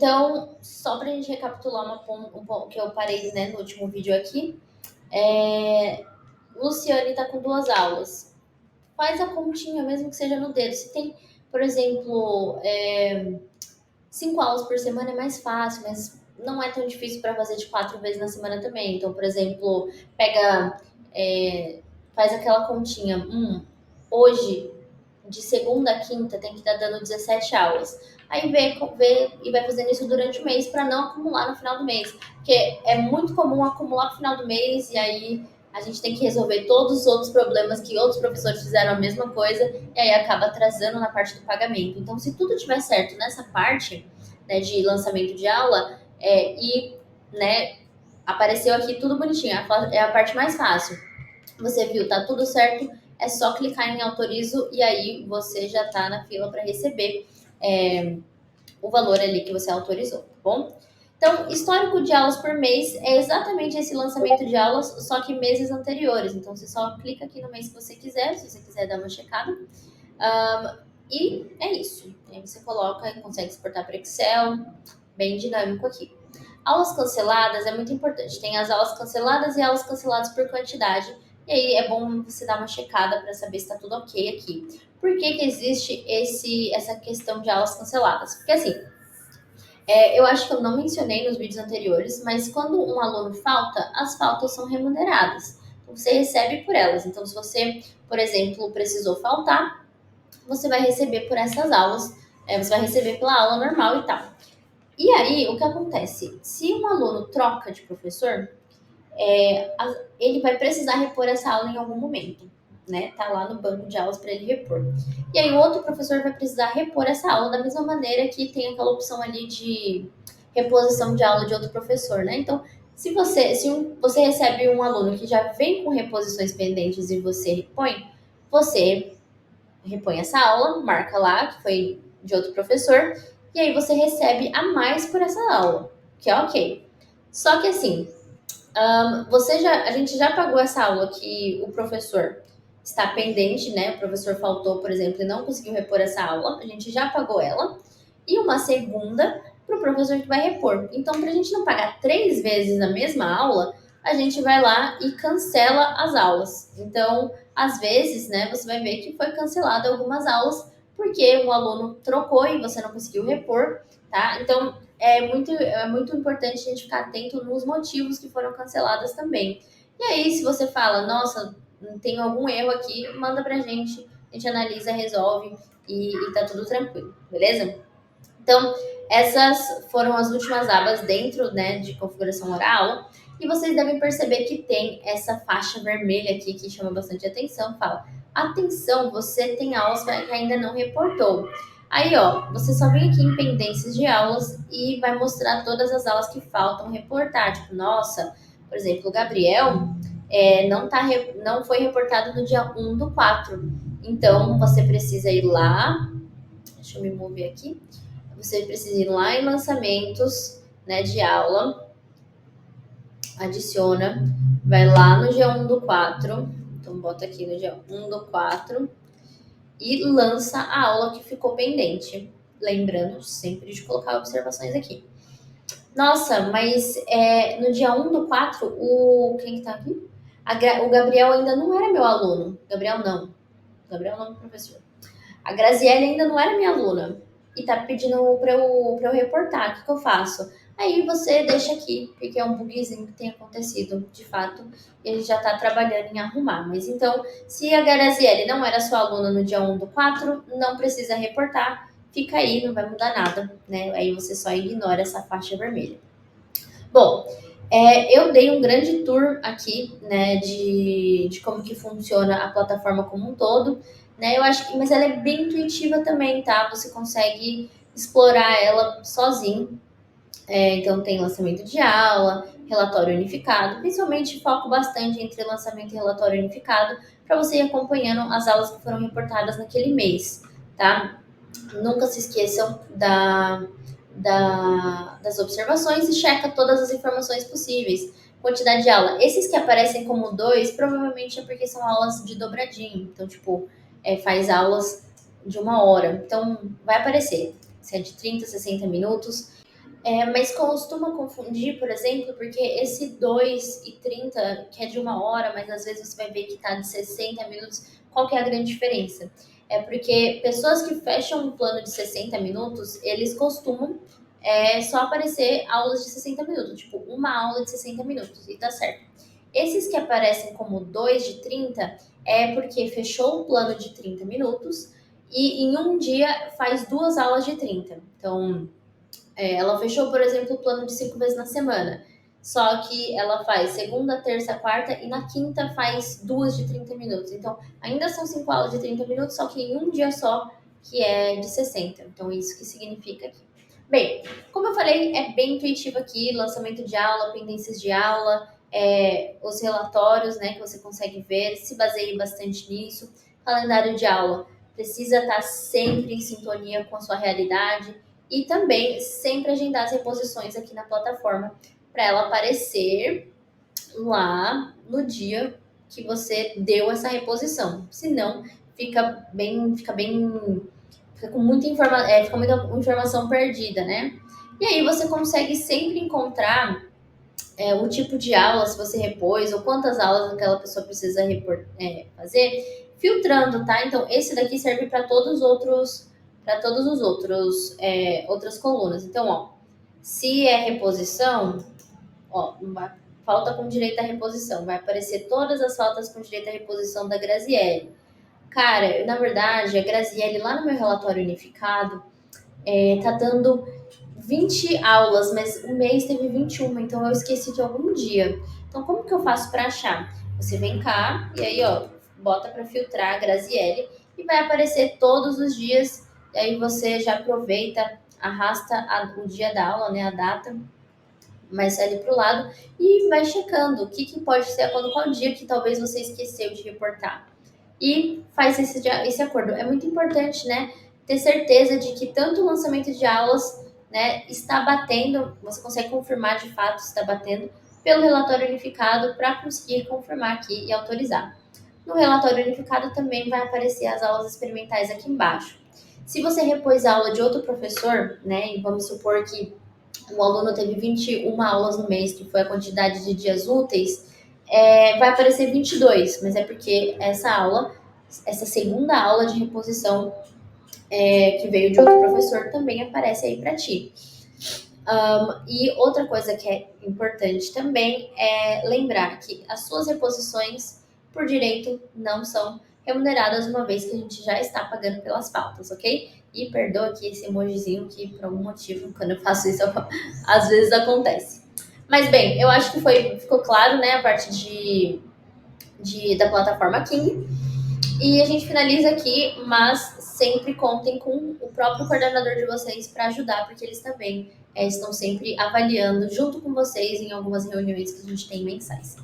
Então, só para a gente recapitular um ponto que eu parei, né, no último vídeo aqui, Luciane está com 2 aulas. Faz a continha, mesmo que seja no dedo. Se tem, por exemplo, 5 aulas por semana é mais fácil, mas não é tão difícil para fazer de 4 vezes na semana também. Então, por exemplo, pega, faz aquela continha. Hoje, de segunda a quinta, tem que estar dando 17 aulas. Aí vê e vai fazendo isso durante o mês para não acumular no final do mês. Porque é muito comum acumular no final do mês e aí a gente tem que resolver todos os outros problemas que outros professores fizeram a mesma coisa e aí acaba atrasando na parte do pagamento. Então, se tudo tiver certo nessa parte, né, de lançamento de aula, né, apareceu aqui tudo bonitinho, é a parte mais fácil. Você viu, tá tudo certo, é só clicar em autorizo e aí você já tá na fila para receber o valor ali que você autorizou, tá bom? Então, histórico de aulas por mês é exatamente esse lançamento de aulas, só que meses anteriores. Então, você só clica aqui no mês que você quiser, se você quiser dar uma checada. E é isso. Aí você coloca e consegue exportar para Excel, bem dinâmico aqui. Aulas canceladas é muito importante. Tem as aulas canceladas e aulas canceladas por quantidade. E aí é bom você dar uma checada para saber se está tudo ok aqui. Por que existe essa questão de aulas canceladas? Porque assim, eu acho que eu não mencionei nos vídeos anteriores, mas quando um aluno falta, as faltas são remuneradas. Então, você recebe por elas. Então, se você, por exemplo, precisou faltar, você vai receber por essas aulas, você vai receber pela aula normal e tal. E aí, o que acontece? Se um aluno troca de professor, ele vai precisar repor essa aula em algum momento, né? Tá lá no banco de aulas para ele repor. E aí, o outro professor vai precisar repor essa aula da mesma maneira que tem aquela opção ali de reposição de aula de outro professor, né? Então, se você recebe um aluno que já vem com reposições pendentes e você repõe essa aula, marca lá que foi de outro professor, e aí você recebe a mais por essa aula, que é ok. Só que assim, a gente já pagou essa aula que o professor está pendente, né? O professor faltou, por exemplo, e não conseguiu repor essa aula, a gente já pagou ela, e uma segunda para o professor que vai repor. Então, para a gente não pagar 3 vezes na mesma aula, a gente vai lá e cancela as aulas. Então, às vezes, né, você vai ver que foi cancelada algumas aulas porque um aluno trocou e você não conseguiu repor, tá? Então, é muito importante a gente ficar atento nos motivos que foram canceladas também. E aí, se você fala, nossa, tem algum erro aqui, manda pra gente, a gente analisa, resolve e tá tudo tranquilo, beleza? Então, essas foram as últimas abas dentro, né, de configuração oral. E vocês devem perceber que tem essa faixa vermelha aqui que chama bastante atenção. Fala, atenção, você tem aulas que ainda não reportou. Aí, ó, você só vem aqui em pendências de aulas e vai mostrar todas as aulas que faltam reportar. Tipo, nossa, por exemplo, o Gabriel não foi reportado no dia 1/4. Então, você precisa ir lá. Deixa eu me mover aqui. Você precisa ir lá em lançamentos, né, de aula, adiciona, vai lá no dia 1/4, então bota aqui no dia 1/4 e lança a aula que ficou pendente. Lembrando sempre de colocar observações aqui. Nossa, mas no dia 1/4, quem que tá aqui? O Gabriel ainda não era meu aluno. Gabriel não, professor. A Graziele ainda não era minha aluna e tá pedindo para eu reportar. O que eu faço? Aí você deixa aqui, porque é um bugzinho que tem acontecido, de fato, e a gente já tá trabalhando em arrumar. Mas então, se a Graziele não era sua aluna no dia 1/4, não precisa reportar, fica aí, não vai mudar nada, né? Aí você só ignora essa faixa vermelha. Bom, eu dei um grande tour aqui, né, de como que funciona a plataforma como um todo, né? Eu acho que, mas ela é bem intuitiva também, tá? Você consegue explorar ela sozinho. Então tem lançamento de aula, relatório unificado, principalmente foco bastante entre lançamento e relatório unificado, para você ir acompanhando as aulas que foram reportadas naquele mês, tá? Nunca se esqueçam das observações e checa todas as informações possíveis. Quantidade de aula. Esses que aparecem como 2, provavelmente é porque são aulas de dobradinho. Então, tipo, faz aulas de 1 hora. Então, vai aparecer. Se é de 30, 60 minutos. Mas costuma confundir, por exemplo, porque esse 2,30 que é de 1 hora, mas às vezes você vai ver que tá de 60 minutos, qual que é a grande diferença? É porque pessoas que fecham um plano de 60 minutos, eles costumam só aparecer aulas de 60 minutos, tipo, uma aula de 60 minutos, e tá certo. Esses que aparecem como 2 de 30 é porque fechou um plano de 30 minutos e em um dia faz duas aulas de 30. Então, ela fechou, por exemplo, o plano de 5 vezes na semana. Só que ela faz segunda, terça, quarta e na quinta faz duas de 30 minutos. Então, ainda são 5 aulas de 30 minutos, só que em um dia só, que é de 60. Então, isso que significa aqui. Bem, como eu falei, é bem intuitivo aqui, lançamento de aula, pendências de aula, os relatórios, né, que você consegue ver, se baseie bastante nisso. Calendário de aula precisa estar sempre em sintonia com a sua realidade e também sempre agendar as reposições aqui na plataforma para ela aparecer lá no dia que você deu essa reposição. Senão, fica com muita fica muita informação perdida, né? E aí você consegue sempre encontrar o tipo de aula, se você repôs, ou quantas aulas aquela pessoa precisa fazer, filtrando, tá? Então, esse daqui serve para todos os outros, outras colunas. Então, ó, se é reposição, ó, falta com direito à reposição, vai aparecer todas as faltas com direito à reposição da Graziele. Cara, na verdade, a Graziele, lá no meu relatório unificado, tá dando 20 aulas, mas o mês teve 21, então eu esqueci de algum dia. Então, como que eu faço para achar? Você vem cá e aí, ó, bota para filtrar a Graziele e vai aparecer todos os dias. E aí você já aproveita, arrasta o dia da aula, né, a data, mais ali para o lado e vai checando o que pode ser, qual dia que talvez você esqueceu de reportar. E faz esse acordo. É muito importante, né, ter certeza de que tanto o lançamento de aulas, né, está batendo, você consegue confirmar de fato se está batendo pelo relatório unificado para conseguir confirmar aqui e autorizar. No relatório unificado também vai aparecer as aulas experimentais aqui embaixo. Se você repôs a aula de outro professor, né, e vamos supor que o aluno teve 21 aulas no mês, que foi a quantidade de dias úteis, vai aparecer 22, mas é porque essa segunda aula de reposição que veio de outro professor também aparece aí para ti. E outra coisa que é importante também é lembrar que as suas reposições, por direito, não são remuneradas, uma vez que a gente já está pagando pelas pautas, ok? E perdoa aqui esse emojizinho que, por algum motivo, quando eu faço isso, às vezes acontece. Mas bem, eu acho que ficou claro, né, a parte da plataforma King. E a gente finaliza aqui, mas sempre contem com o próprio coordenador de vocês para ajudar, porque eles também estão sempre avaliando junto com vocês em algumas reuniões que a gente tem mensais.